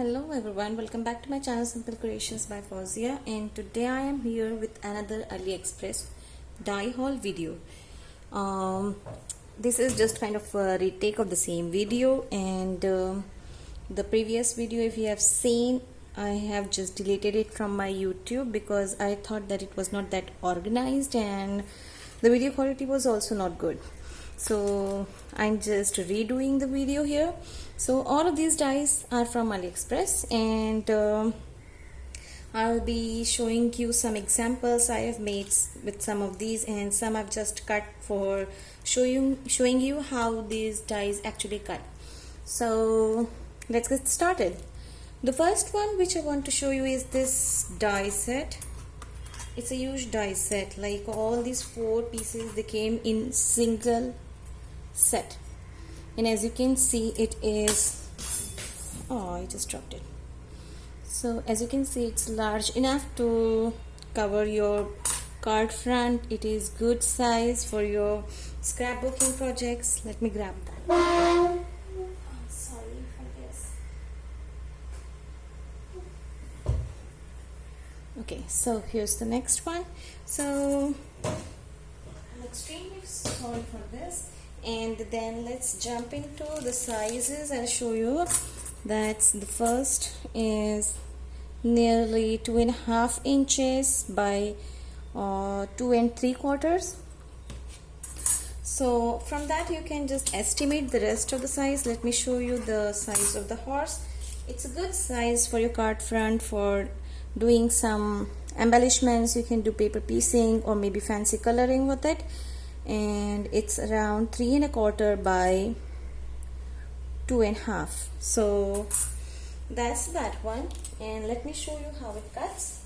Hello everyone, welcome back to my channel Simple Creations by Ziya, and today I am here with another AliExpress die haul video. This is just kind of a retake of the same video, and the previous video, if you have seen, I have just deleted it from my YouTube because I thought that it was not that organized and the video quality was also not good. So I'm just redoing the video here. So all of these dies are from AliExpress, and I'll be showing you some examples I have made with some of these, and some I've just cut for showing you how these dies actually cut. So let's get started. The first one which I want to show you is this die set. It's a huge die set, like all these 4 pieces, they came in single set, and as you can see, it is, oh, I just dropped it. So as you can see, it's large enough to cover your card front. It is good size for your scrapbooking projects. Let me grab that. I'm sorry for this. Okay, so here's the next one. So I'm extremely sorry for this. And then let's jump into the sizes. I'll show you that the first is nearly 2.5 inches by 2 3/4. So from that you can just estimate the rest of the size. Let me show you the size of the horse. It's a good size for your card front, for doing some embellishments. You can do paper piecing or maybe fancy coloring with it. And it's around 3 1/4 by 2.5. So that's that one, and let me show you how it cuts.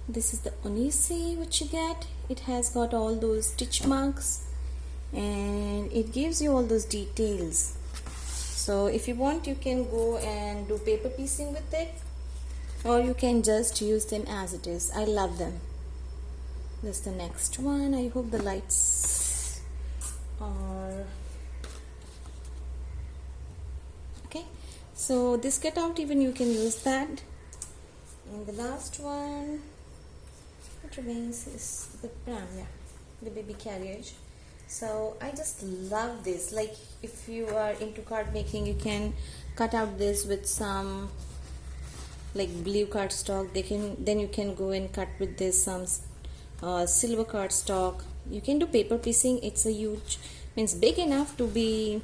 This is the onisi which you get. It has got all those stitch marks and it gives you all those details. So if you want, you can go and do paper piecing with it, or you can just use them as it is. I love them. This is the next one. I hope the lights are okay. So this cutout, even you can use that. And the last one, what remains is the pram, the baby carriage. So I just love this. Like if you are into card making, you can cut out this with some like blue cardstock. Then you can go and cut with this some silver cardstock. You can do paper piecing. It's a huge, means big enough to be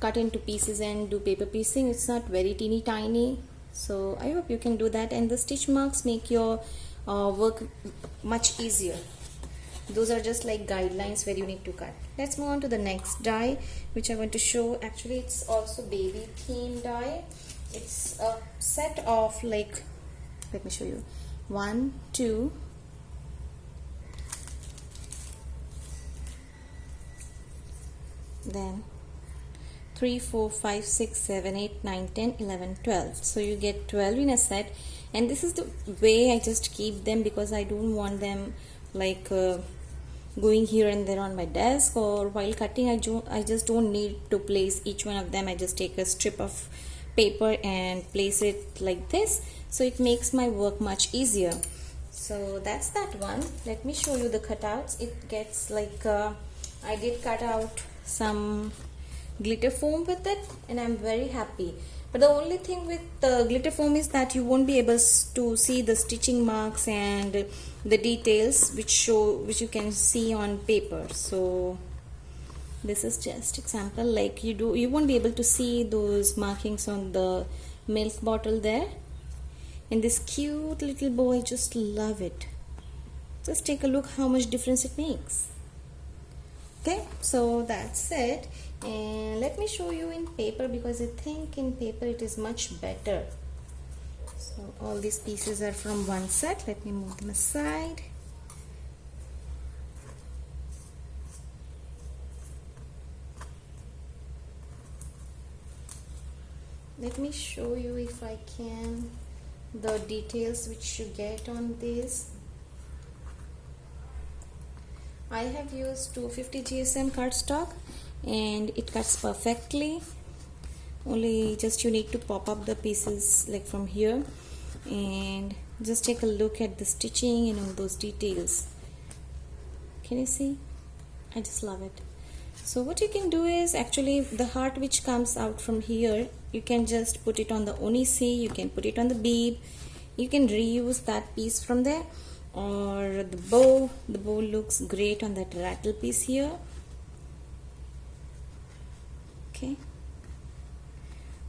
cut into pieces and do paper piecing. It's not very teeny tiny. So I hope you can do that, and the stitch marks make your work much easier. Those are just like guidelines where you need to cut. Let's move on to the next die which I want to show. Actually, it's also baby theme die. It's a set of, like, let me show you, 1 2 then 3 4 5 6 7 8 9 10 11 12. So you get 12 in a set, and this is the way I just keep them, because I don't want them like going here and there on my desk, or while cutting I just don't need to place each one of them. I just take a strip of paper and place it like this, so it makes my work much easier. So that's that one. Let me show you the cutouts. It gets like I did cut out some glitter foam with it, and I'm very happy. But the only thing with the glitter foam is that you won't be able to see the stitching marks and the details which you can see on paper. So this is just example, like you won't be able to see those markings on the milk bottle there. And this cute little bow, I just love it. Just take a look how much difference it makes. Okay, so that's it. And let me show you in paper, because I think in paper it is much better. So all these pieces are from one set. Let me move them aside. Let me show you, if I can, the details which you get on this. I have used 250 GSM cardstock, and it cuts perfectly. Only just you need to pop up the pieces like from here, and just take a look at the stitching and all those details. Can you see? I just love it. So what you can do is, actually the heart which comes out from here, you can just put it on the onisi, you can put it on the bead, you can reuse that piece from there, or the bow looks great on that rattle piece here. Okay,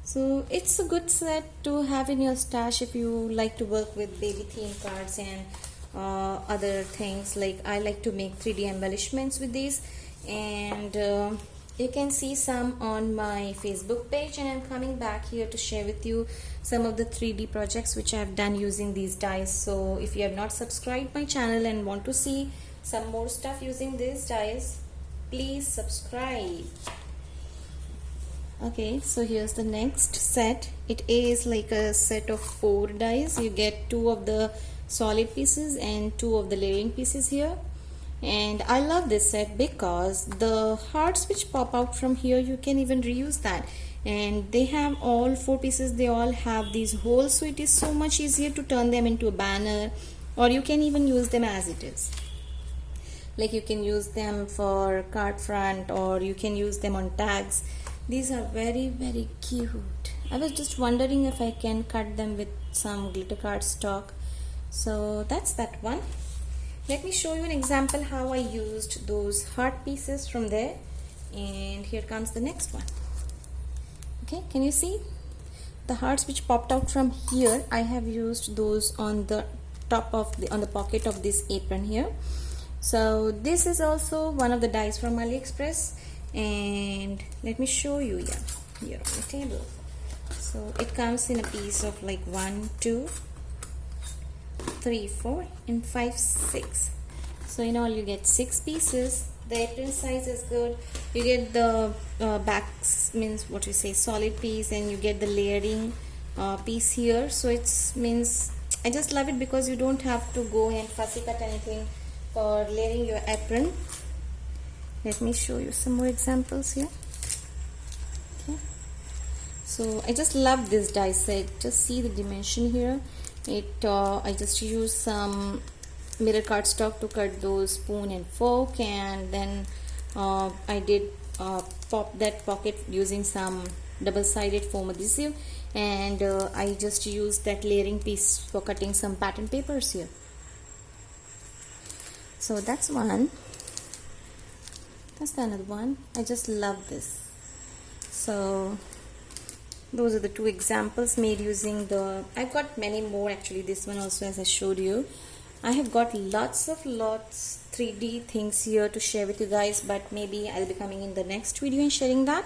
so it's a good set to have in your stash if you like to work with baby theme cards and other things. Like I like to make 3D embellishments with these, and you can see some on my Facebook page, and I'm coming back here to share with you some of the 3D projects which I've done using these dies. So if you have not subscribed my channel and want to see some more stuff using these dies, please subscribe. Okay, so here's the next set. It is like a set of 4 dies. You get 2 of the solid pieces and 2 of the layering pieces here. And I love this set because the hearts which pop out from here, you can even reuse that. And they have all 4 pieces, they all have these holes, so it is so much easier to turn them into a banner, or you can even use them as it is. Like you can use them for card front, or you can use them on tags. These are very, very cute. I was just wondering if I can cut them with some glitter card stock. So that's that one. Let me show you an example how I used those heart pieces from there. And here comes the next one. Okay, can you see? The hearts which popped out from here, I have used those on the top of on the pocket of this apron here. So this is also one of the dies from AliExpress, and let me show you here on the table. So it comes in a piece of like 1, 2, 3, 4 and 5, 6. So in all you get 6 pieces. The apron size is good. You get the backs, means what you say, solid piece, and you get the layering piece here. So it means I just love it because you don't have to go and fussy cut anything for layering your apron. Let me show you some more examples here. Okay, so I just love this die set. Just see the dimension here. I just used some mirror cardstock to cut those spoon and fork, and then I did pop that pocket using some double-sided foam adhesive, and I just used that layering piece for cutting some pattern papers here. So that's one. That's another one. I just love this. So those are the 2 examples made using the, I've got many more actually, this one also, as I showed you. I have got lots 3D things here to share with you guys, but maybe I'll be coming in the next video and sharing that.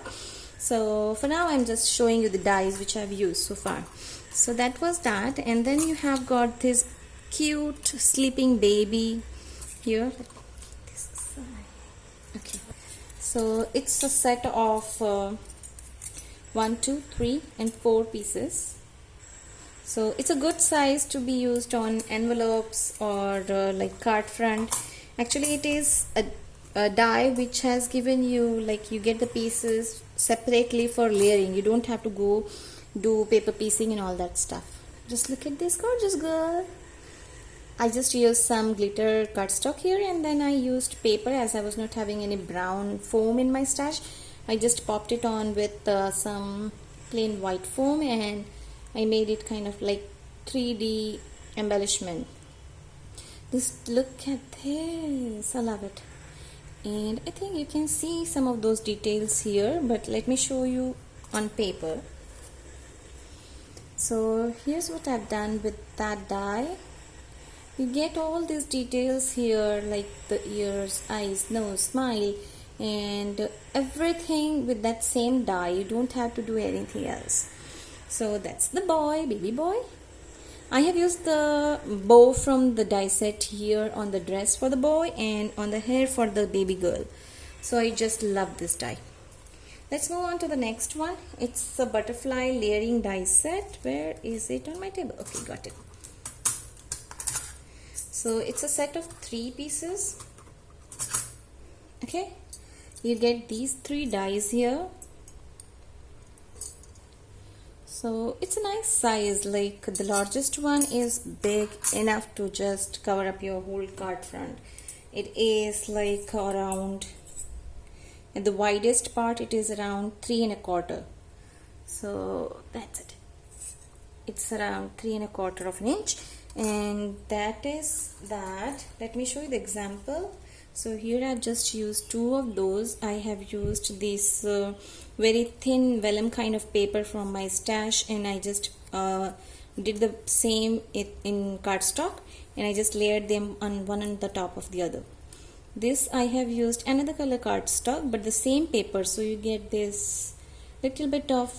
So for now I'm just showing you the dies which I've used so far. So that was that, and then you have got this cute sleeping baby here. Okay, so it's a set of 1, 2, 3 and 4 pieces. So it's a good size to be used on envelopes or like card front. Actually it is a die which has given you, like, you get the pieces separately for layering. You don't have to go do paper piecing and all that stuff. Just look at this gorgeous girl. I just used some glitter cardstock here, and then I used paper as I was not having any brown foam in my stash. I just popped it on with some plain white foam, and I made it kind of like 3D embellishment. Just look at this. I love it. And I think you can see some of those details here, but let me show you on paper. So here's what I've done with that die. You get all these details here, like the ears, eyes, nose, smile, and everything with that same die. You don't have to do anything else. So that's the boy, baby boy. I have used the bow from the die set here on the dress for the boy and on the hair for the baby girl. So I just love this die. Let's move on to the next one. It's a butterfly layering die set. Where is it on my table? Okay, got it. So it's a set of 3 pieces. Okay, you get these 3 dies here. So it's a nice size, like the largest one is big enough to just cover up your whole card front. It is like around, at the widest part it is around 3¼ so that's it. It's around 3¼ of an inch, and that is that. Let me show you the example. So here I've just used 2 of those. I have used this very thin vellum kind of paper from my stash, and I just did the same in cardstock, and I just layered them on one on the top of the other. This I have used another color cardstock, but the same paper, so you get this little bit of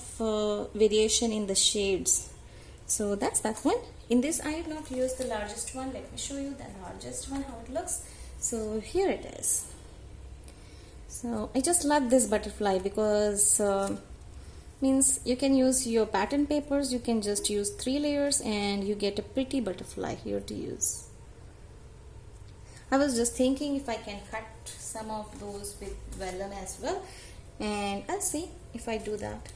variation in the shades. So that's that one. In this I have not used the largest one. Let me show you the largest one, how it looks. So here it is. So I just love this butterfly because means you can use your pattern papers, you can just use 3 layers and you get a pretty butterfly here to use. I was just thinking if I can cut some of those with vellum as well, and I'll see if I do that.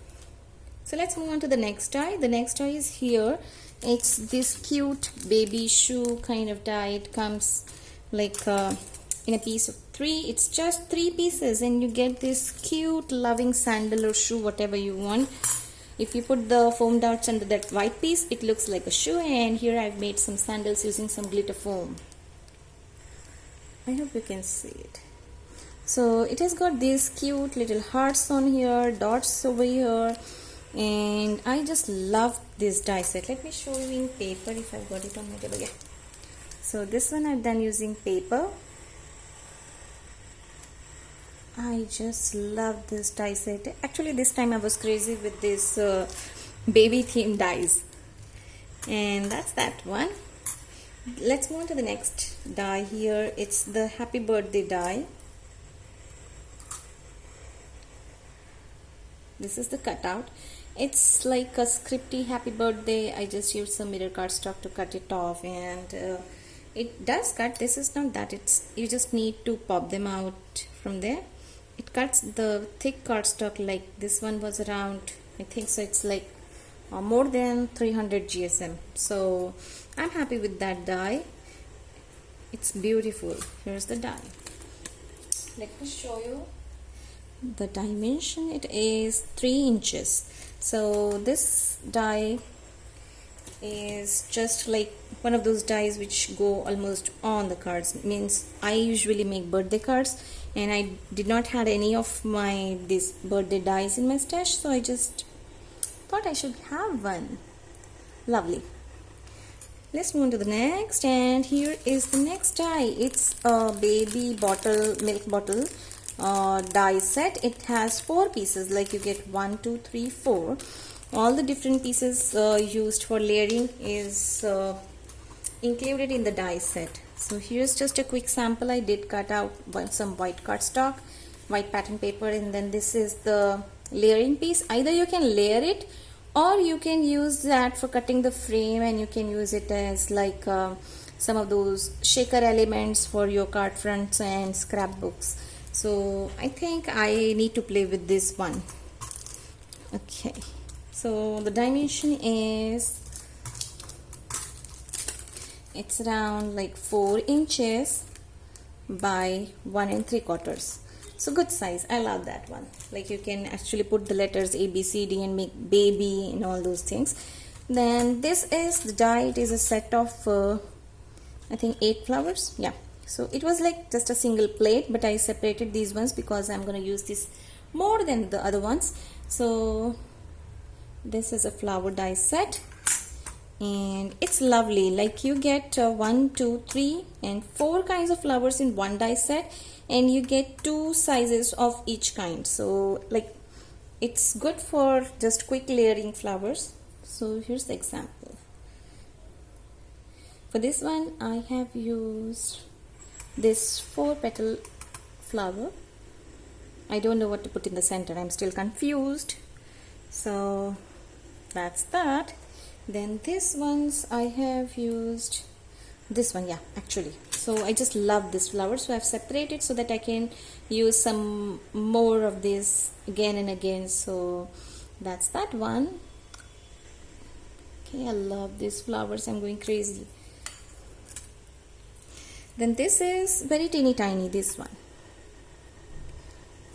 So let's move on to the next die. The next die is here. It's this cute baby shoe kind of die. It comes like in a piece of 3. It's just 3 pieces and you get this cute loving sandal or shoe, whatever you want. If you put the foam darts under that white piece, it looks like a shoe, and here I've made some sandals using some glitter foam. I hope you can see it. So it has got these cute little hearts on here, dots over here, and I just love this die set. Let me show you in paper if I've got it on my table. Yeah. So this one I've done using paper. I just love this die set. Actually this time I was crazy with this baby theme dies, and that's that one. Let's move on to the next die here. It's the happy birthday die. This is the cutout. It's like a scripty happy birthday. I just used some mirror cardstock to cut it off, and it does cut. This is not that, it's you just need to pop them out from there. It cuts the thick cardstock, like this one was around, I think so it's like more than 300 GSM. So I'm happy with that die. It's beautiful. Here's the die. Let me show you the dimension. It is 3 inches. So this die is just like one of those dies which go almost on the cards. It means I usually make birthday cards, and I did not have any of these birthday dies in my stash, so I just thought I should have one. Lovely. Let's move on to the next, and here is the next die. It's a baby bottle, milk bottle die set. It has 4 pieces, like you get 1, 2, 3, 4. All the different pieces used for layering is included in the die set. So here's just a quick sample. I did cut out some white cardstock, white pattern paper, and then this is the layering piece. Either you can layer it, or you can use that for cutting the frame, and you can use it as like some of those shaker elements for your card fronts and scrapbooks. So I think I need to play with this one. Okay, so the dimension is, it's around like 4 inches by 1 3/4. So good size. I love that one. Like you can actually put the letters A, B, C, D and make baby and all those things. Then this is the die. It is a set of I think 8 flowers. Yeah. So it was like just a single plate, but I separated these ones because I'm going to use this more than the other ones. So this is a flower die set, and it's lovely. Like you get 1, 2, 3 and 4 kinds of flowers in one die set, and you get 2 sizes of each kind. So like it's good for just quick layering flowers. So here's the example. For this one I have used this 4-petal flower. I don't know what to put in the center. I'm still confused. So that's that. Then this ones I have used this one, yeah, actually. So So I just love this flower, so I've separated so that I can use some more of this again and again. So that's that one. Okay, I love these flowers, I'm going crazy. Then this is very teeny tiny, this one.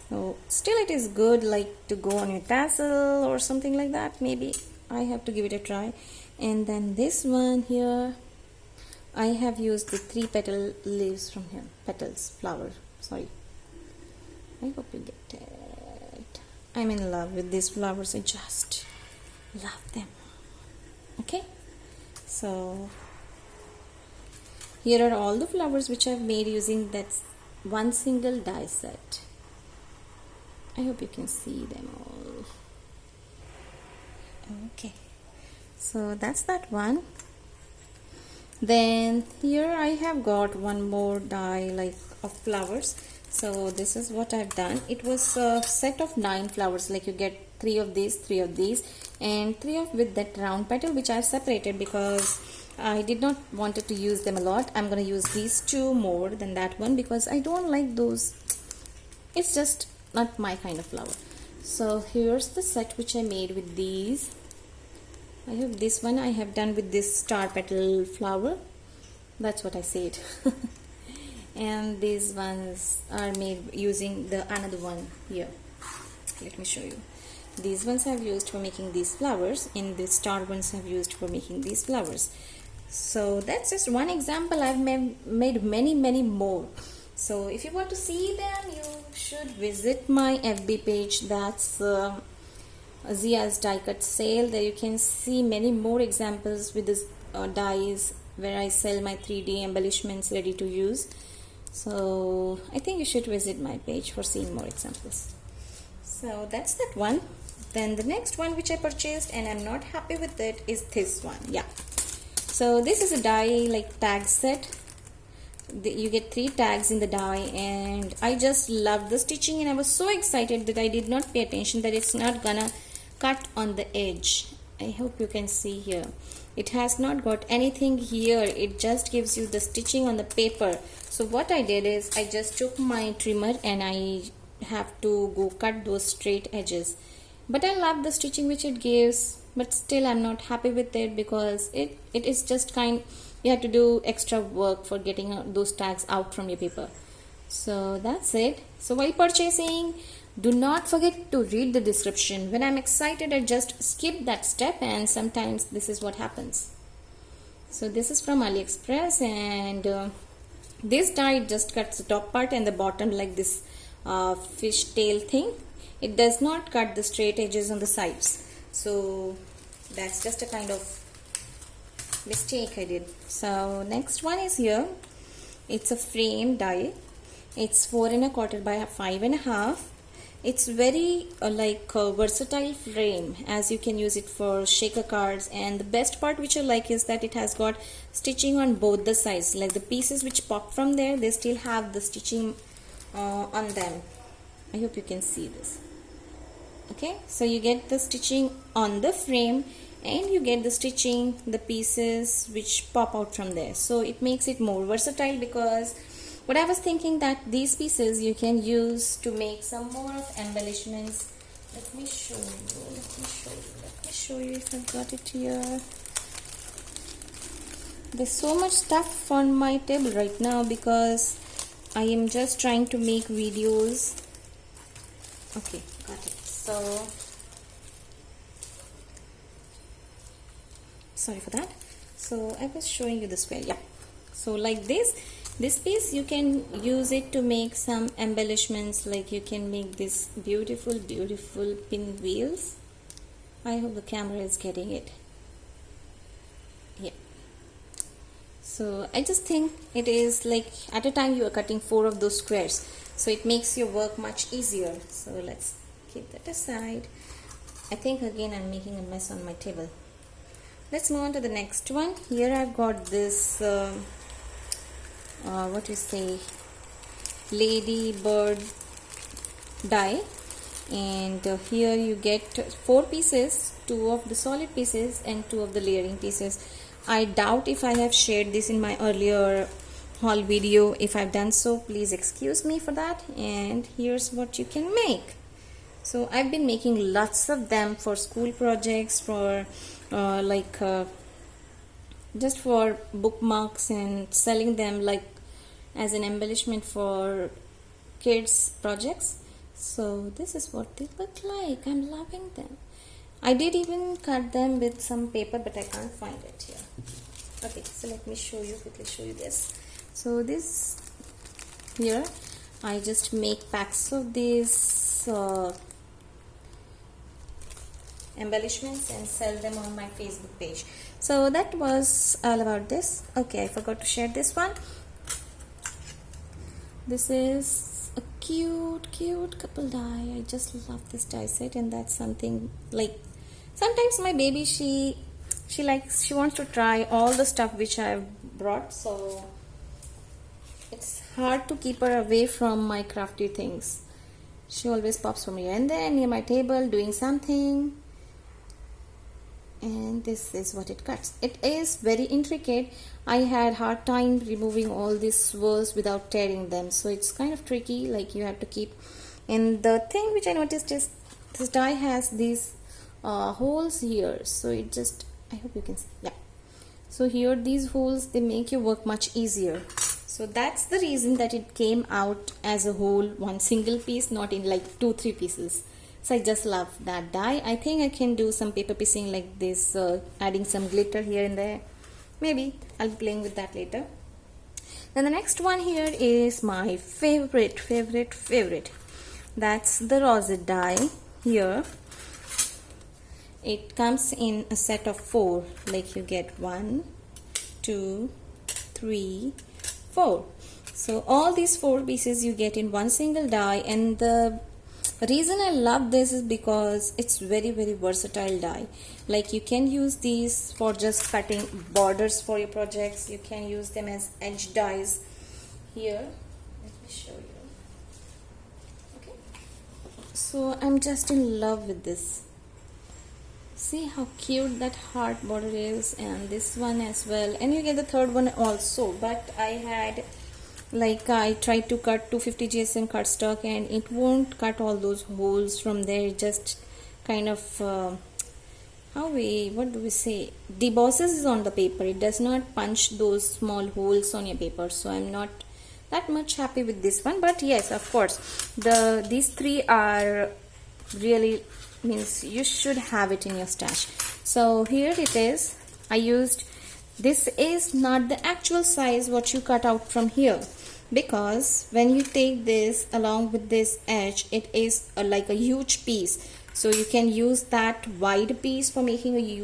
So still it is good, like to go on your tassel or something like that. Maybe I have to give it a try. And then this one here, I have used the 3 petal leaves from here, flower, sorry. I hope you get it. I'm in love with these flowers, I just love them. Okay, so here are all the flowers which I've made using that one single die set. I hope you can see them all. Okay, so that's that one. Then here I have got one more die like of flowers. So this is what I've done. It was a set of 9 flowers, like you get 3 of these, 3 of these, and 3 of with that round petal, which I've separated because I did not wanted to use them a lot. I'm gonna use these 2 more than that one because I don't like those. It's just not my kind of flower. So here's the set which I made with these. I hope this one I have done with this star petal flower. That's what I said. And these ones are made using the another one here. Let me show you. These ones I've used for making these flowers, and the star ones I've used for making these flowers. So that's just one example. I've made many more. So if you want to see them, you should visit my FB page. That's Ziya's die cut sale. There you can see many more examples with this dies where I sell my 3D embellishments ready to use. So I think you should visit my page for seeing more examples. So that's that one. Then the next one which I purchased and I'm not happy with it is this one. Yeah, so this is a die like tag set. You get 3 tags in the die, and I just loved the stitching, and I was so excited that I did not pay attention that it's not gonna cut on the edge. I hope you can see here. It has not got anything here. It just gives you the stitching on the paper. So what I did is I just took my trimmer and I have to go cut those straight edges. But I love the stitching which it gives, but still I'm not happy with it because it is just you have to do extra work for getting those tags out from your paper. So that's it. So while purchasing, do not forget to read the description. When I'm excited, I just skip that step, and sometimes this is what happens. So this is from AliExpress, and this die just cuts the top part and the bottom like this fish tail thing. It does not cut the straight edges on the sides. So that's just a kind of mistake I did. So next one is here. It's a frame die. It's 4 1/4 by 5 1/2. It's very versatile frame, as you can use it for shaker cards, and the best part which I like is that it has got stitching on both the sides. Like the pieces which pop from there, they still have the stitching on them. I hope you can see this. Okay, so you get the stitching on the frame, and you get the stitching, the pieces which pop out from there. So it makes it more versatile, because what I was thinking that these pieces you can use to make some more of embellishments. Let me show you if I've got it here. There's so much stuff on my table right now because I am just trying to make videos. Okay, got it. So sorry for that. So I was showing you the square. Yeah, so like this piece you can use it to make some embellishments. Like you can make this beautiful pinwheels. I hope the camera is getting it. Yeah, so I just think it is like at a time you are cutting 4 of those squares, so it makes your work much easier. So let's keep that aside. I think again I'm making a mess on my table. Let's move on to the next one. Here I've got this what we say, ladybird die, and here you get 4 pieces, 2 of the solid pieces and 2 of the layering pieces. I doubt if I have shared this in my earlier haul video. If I've done so, please excuse me for that. And here's what you can make. So I've been making lots of them for school projects, for just for bookmarks, and selling them like as an embellishment for kids projects. So this is what they look like. I'm loving them. I did even cut them with some paper, but I can't find it here. Okay, so let me quickly show you this. So this here, I just make packs of these embellishments and sell them on my Facebook page. So that was all about this. Okay, I forgot to share this one. This is a cute couple die. I just love this die set, and that's something like sometimes my baby she wants to try all the stuff which I've brought, so it's hard to keep her away from my crafty things. She always pops from here and there near my table doing something. And this is what it cuts. It is very intricate. I had hard time removing all these swirls without tearing them, so it's kind of tricky, like you have to keep. And the thing which I noticed is this die has these holes here, so it just, I hope you can see, yeah, so here these holes, they make your work much easier. So that's the reason that it came out as a whole, one single piece, not in like 2-3 pieces. So I just love that die. I think I can do some paper piecing like this, adding some glitter here and there. Maybe I'll be playing with that later. Then the next one here is my favorite. That's the rosette die here. It comes in a set of 4, like you get 1, 2, 3, 4. So all these 4 pieces you get in one single die, and the reason I love this is because it's very versatile die. Like you can use these for just cutting borders for your projects. You can use them as edge dies. Here, let me show you. Okay, so I'm just in love with this. See how cute that heart border is, and this one as well, and you get the third one also. But I tried to cut 250 GSM cardstock, and it won't cut all those holes from there. It just kind of debosses on the paper. It does not punch those small holes on your paper, so I'm not that much happy with this one. But yes, of course, these 3 are really, means you should have it in your stash. So here it is. This is not the actual size what you cut out from here, because when you take this along with this edge, it is like a huge piece. So you can use that wide piece for making a huge